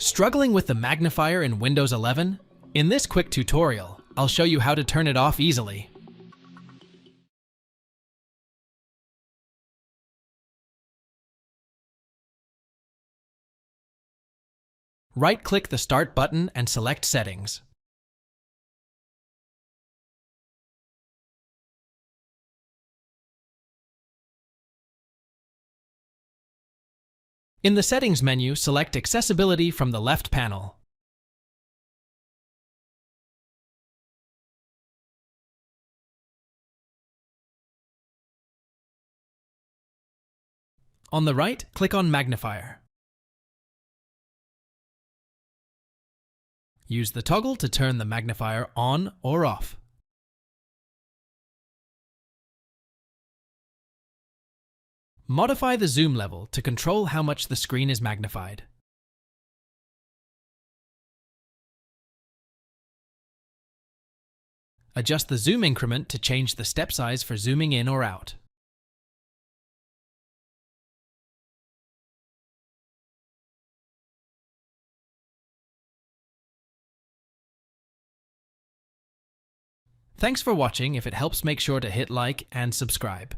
Struggling with the magnifier in Windows 11? In this quick tutorial, I'll show you how to turn it off easily. Right-click the Start button and select Settings. In the Settings menu, select Accessibility from the left panel. On the right, click on Magnifier. Use the toggle to turn the magnifier on or off. Modify the zoom level to control how much the screen is magnified. Adjust the zoom increment to change the step size for zooming in or out. Thanks for watching. If it helps, make sure to hit like and subscribe.